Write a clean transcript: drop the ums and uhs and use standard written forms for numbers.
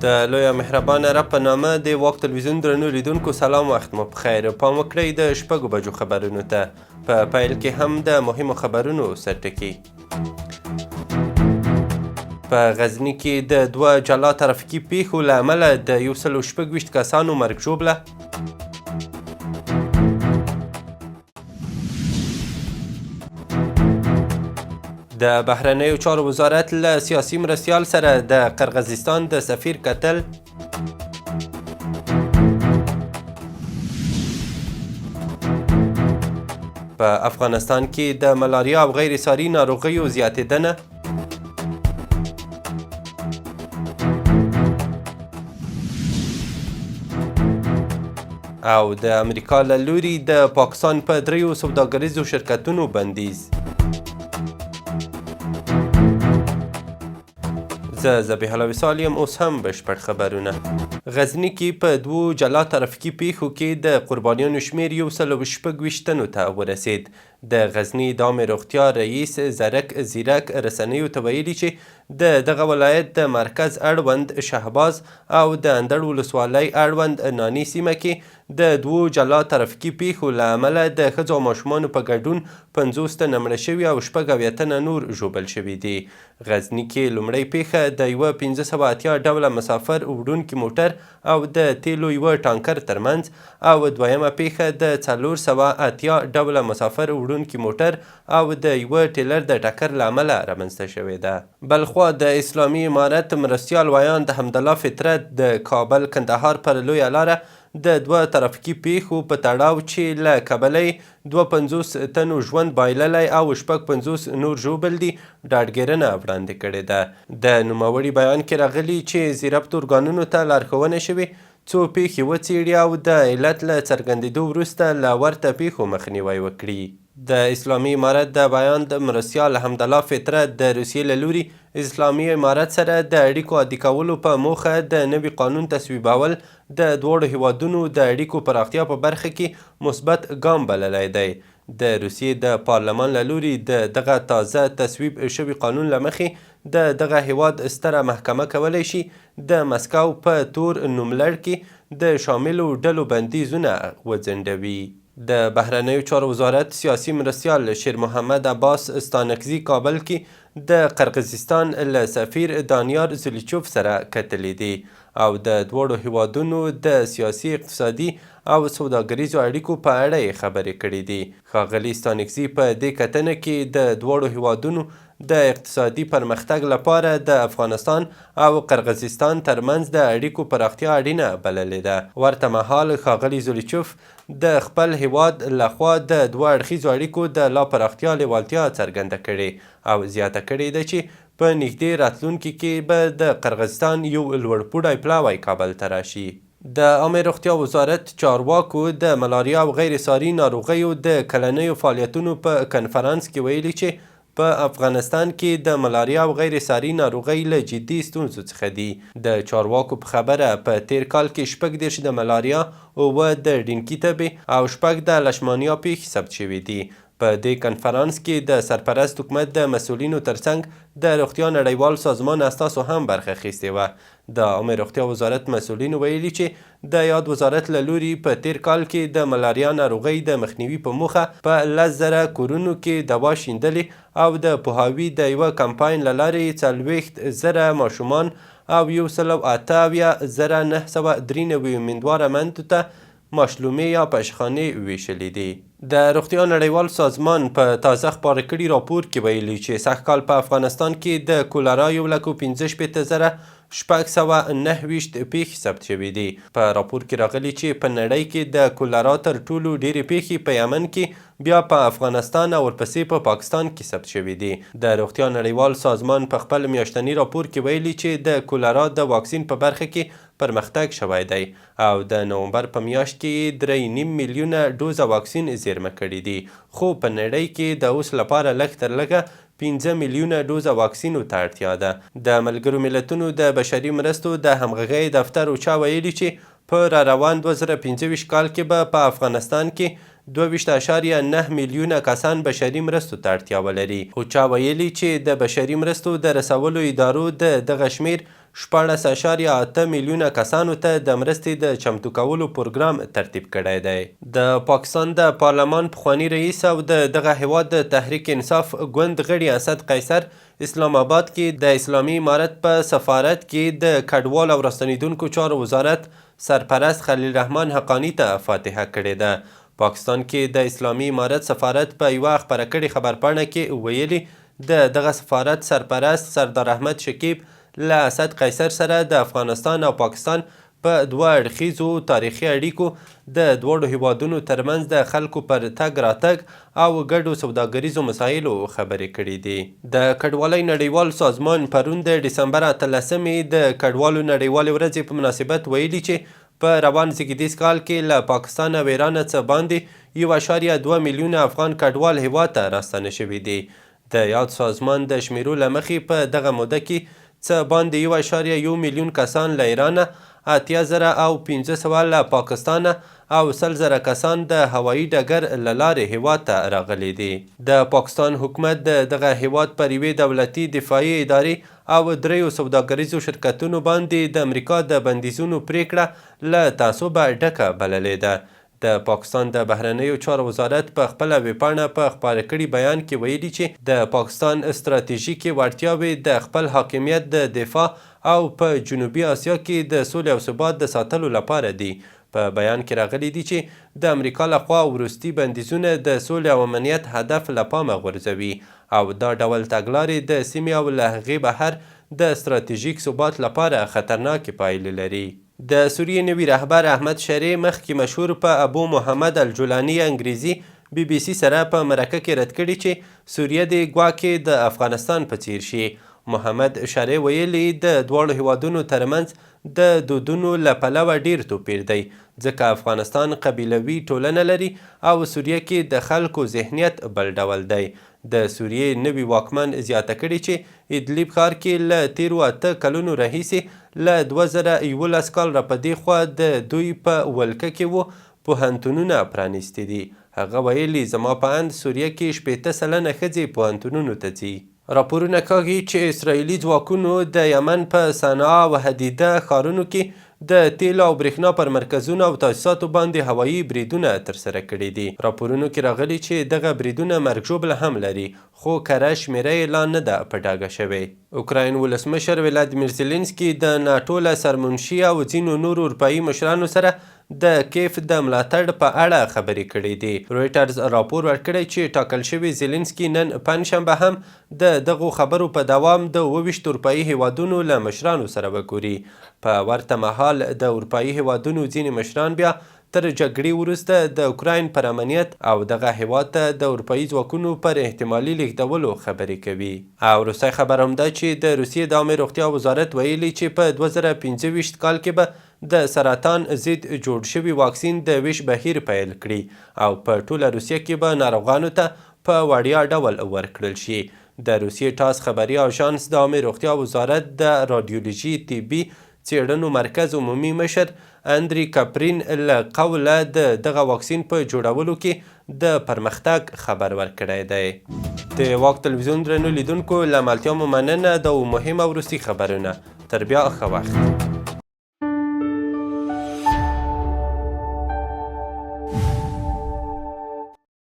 د لویه مهربانه رب په نامه د واک تلویزیون درنو لیدونکو سلام، وخت مو پخیر. پام وکړئ د شپږو بجو خبرونو ته. په پیل کې هم د مهمو خبرونو سرټکي. په غزني کې د دوه جلا ترافیکي پیښو له امله د 126 کسانو مرګ ژوبله. د بهرنیو چارو وزارت له سیاسي مرستیال سره د قرغیزستان د سفیر کتل. په افغانستان کې د ملاریا او غیر ساري ناروغیو زیاتېدنه. او د امریکا له لوري د پاکستان په 3 سوداګریزو شرکتونو بندیز. زه ذبیح الله وصال یم. اوس هم بشپړ خبرونه. غزني کې په 2 جلا ترافیکي پیښو کې د قربانیانو شمیر 126 تنو ته ورسید. د غزني د عامې روغتیا رئیس زرک زیرک رسنیو ته ویلي چې دغه ولایت د مرکز اړوند شهباز او د اندړ ولسوالۍ اړوند ناني سیمه کې د 2 جلا ترافیکي پیښو له امله د ښځو او ماشومانو په ګډون 50 تنه مړه شوي او 80 تنه نور ژوبل شوي دي. غزني کې لومړۍ پیښه د یوه 580 ډوله مسافر وړونکي موټر او د تیلو یوه ټانکر ترمنځ او دویمه پیښه د 480 ډوله مسافر وړونکي موټر او د یوه ټیلر د ټکر له امله رامنځته شوې ده. بلخوا د اسلامي امارت مرستیال ویاند حمدالله فطرت د کابل کندهار پر لویه لاره د 2 ترافیکي پیښو په تړاو چې له کبله 52 تنو ژوند بایللی او 50 نور ژوبل دي ډاډګیرنه وړاندې کړې ده. د نوموړي بیان کې راغلي چې زیربط ارګانونو ته لارښوونه شوې څو پیښې وڅیړي او د علت له څرګندېدو وروسته له ورته پیښو مخنیوی وکړي. د اسلامي امارت د بیان د مرستیال حمدالله فطرت د روسیې له لوري اسلامي امارت سره د اړیکو عادي کولو په موخه د نوي قانون تصویبول د دواړو هیوادونو د اړیکو پراختیا په برخه کې مثبت ګام بللی دی. د روسیې د پارلمان له لوري د دغه تازه تصویب شوي قانون له مخې د دغه هیواد ستره محکمه کولی شي د مسکو په تور نوملړ کې د شاملو ډلو بندیزونه وځنډوي. د بهرنیو چارو وزارت سیاسي مرستیال شیر محمد عباس ستانکزي کابل کې د قرغیزستان له سفیر دانیار زولیچوف سره کتلې دي او د دواړو هیوادونو د سیاسي، اقتصادي او سوداګریزو اړیکو په اړه یې خبرې کړې دي. ښاغلي ستانکزي په دې کتنه کې د دواړو هیوادونو د اقتصادي پرمختګ لپاره د افغانستان او قرغیزستان ترمنځ د اړیکو پراختیا اړینه بللې ده. ورته مهال ښاغلي زولیچوف د خپل هیواد لخوا د 2 اړخیزو اړیکو د لا پراختیا لیوالتیا څرګنده کړې او زیاته کړې ده چې په نږدې راتلونکي کې به د قرغیزستان یو لوړپوړی پلاوی کابل ته راشي. د عامې روغتیا وزارت چارواکو د ملاریا او غیر ساري ناروغیو د کلنیو فعالیتونو په کنفرانس کې ویلي چې په افغانستان کې د ملاریا او غیر ساري ناروغۍ له جدي ستونزو څخه دي. د چارواکو په خبره په تیر کال کې 14 د ملاریا، 9 د ډینګي تبې او 6 د لشمانیا پیښې ثبت شوي دي. په دې کنفرانس کې د سرپرست حکومت د مسؤلینو ترڅنګ د روغتیا نړیوال سازمان استازو هم برخه اخیستې وه. د عامې روغتیا وزارت مسؤلینو ویلي چې د یاد وزارت له لوري په تیر کال کې د ملاریا ناروغۍ د مخنیوي په موخه په 10,000 کورونو کې دوا شیندلې او د پوهاوي د یوه کمپاین له لارې 40,000 ماشومان او 178,993 امیندواره میندو ته ماشلومې یا پشخانې ویشلې دي. د روغتیا نړیوال سازمان په تازه خپاره کړي راپور کې ویلي چې سږکال په افغانستان کې د کولرا 1,65,629 پیښې ثبت شوي دي. په راپور کې راغلي چې په نړۍ کې د کولرا تر ټولو ډېرې پیښې په یمن کې، بیا په افغانستان او ورپسې په پاکستان کې ثبت شوي دي. د روغتیا نړیوال سازمان په خپل میاشتني راپور کې ویلي چې د کولرا د واکسین په برخه کې پرمختګ شوی دی او د نومبر په میاشت کې 3.5 میلیونه ډوزه واکسین زیرمه کړي دي، خو په نړۍ کې د اوس لپاره لږ تر لږه 15 میلیونه ډوزه واکسینو ته اړتیا ده. د ملګرو ملتونو د بشري مرستو د همغږۍ دفتر اوچا ویلي چې په را روان 2025 کال کې به په افغانستان کې 22.9 میلیونه کسان بشري مرستو ته اړتیا ولري. اوچا ویلي چې د بشري مرستو د رسولو ادارو د دغه شمیر 14.8 میلیونه کسانو ته د مرستې د چمتو کولو پروګرام ترتیب کړی دی. د پاکستان د پارلمان پخوانی رئیس او د دغه هیواد د تحریک انصاف ګوند غړي اسد قیصر اسلام آباد کې د اسلامي امارت په سفارت کې د کډوال او راستنیدونکو چارو وزارت سرپرست خلیل رحمان حقانی ته فاتحه کړې ده. پاکستان کې د اسلامي امارت سفارت په یوه خپره کړې خبرپاڼه کې ویلي د دغه سفارت سرپرست سردار احمد شکیب له اسد قیصر سره د افغانستان او پاکستان په دوه اړخیزو تاریخي اړیکو د دواړو هیوادونو ترمنځ د خلکو پر تګ راتګ او ګډو سوداګریزو مسایلو خبرې کړي دي. د کډوالۍ نړیوال سازمان پرون د ډسمبر 18 د کډوالو نړیوالې ورځې په مناسبت ویلي چې په روان زیږدیز کال کې له پاکستان او ایران څخه باندې 1.2 میلیونه افغان کډوال هیواد ته راستنه شوي دي. د یاد سازمان د شمیرو له مخې په دغه موده کې څه باندې 1.1 میلیون کسان له ایرانه، 80,500 له پاکستانه او 100,000 کسان د هوایي ډګر له لارې هیواد ته راغلي دي. د پاکستان حکومت د دغه هیواد پر یوې دولتي دفاعي ادارې او 3 سوداګریزو شرکتونو باندې د امریکا د بندیزونو پریکړه له تعصبه ډکه بللې ده. د پاکستان د بهرنیو چارو وزارت په خپله ویبپاڼه په خپاره کړي بیان کې ویلي چې د پاکستان ستراتیژیکې وړتیاوې د خپل حاکمیت د دفاع او په جنوبي اسیا کې د سولې او ثبات د ساتلو لپاره دي. په بیان کې راغلی دي چې د امریکا لخوا وروستي بندیزونه د سولې او امنیت هدف له پامه غورځوي او دا ډول تګلارې د سیمې او له هغې بهر د ستراتیژیک ثبات لپاره خطرناکې پایلې لري. د سوریې نوي رهبر احمد شری مخکې مشهور په ابو محمد الجولاني انګریزي BBC سره په مرکه کې رد کړي چې سوریه د ګواکې د افغانستان په څیر شي. محمد شری ویلي د دواړو هیوادونو ترمنځ د دودونو له پلوه ډیر توپیر دی ځکه افغانستان قبیلوي ټولنه لري او سوریه کې د خلکو ذهنیت بل ډول دی. د سوریې نوي واکمن زیاته کړي چې ادلیب ښار کې له تیرو 8 کلونو راهیسې له 2011 کال را په دې خوا د دوی په ولکه کې پوهنتونونه پرانیستي دي. هغه ویلي زما په اند سوریه کې 80% ښځې پوهنتونونو ته ځي. راپورونه کاږي چې اسرائیلي ځواکونو د یمن په صنعا او حدیده ښارونو کې د تیل او برېښنا پر مرکزونو او تاسیساتو باندې هوایي بریدونه ترسره کړي دي. راپورونو کې راغلي چې دغه بریدونه مرګ ژوبله هم لري خو کره شمېره یې لا نه ده په ډاګه شوې. اوکراین ولسمشر ولادیمیر زیلنسکي د ناټو له سرمنشي او ځینو نورو اروپایي مشرانو سره د کیف د ملاتړ په اړه خبرې کړې دي. رویټرز راپور ورکړی چې ټاکل شوی زیلنسکي نن پنجشنبه هم د دغو خبرو په دوام د 22 اروپایي هیوادونو له مشرانو سره وګوري. په ورته مهال د اروپایي هیوادونو ځینې مشران بیا تر جګړې وروسته د اوکراین پر امنیت او دغه هیواد ته د اروپایي ځواکونو پر احتمالي لیږدولو خبرې کوي. او وروستی خبر هم ده چې د روسیې د عامې روغتیا وزارت ویلي چې په 2025 کال کې به د سرطان ضد جوړ شوي واکسین د ویش بهیر پیل کړي او په ټوله روسیه کې به ناروغانو ته په وړیا ډول ورکړل شي. د روسیې ټاس خبري آژانس د عامې روغتیا وزارت د رادیولوژي طبي څیړنو مرکز عمومي مشر اندری کپرین له قوله د دغه واکسین په جوړولو کې د پرمختګ خبر ورکړی دی. د واک تلویزیون درنو لیدونکو له ملتیا مو مننه. دا مهم او وروستي خبرونه. تر بیا ښه وخت.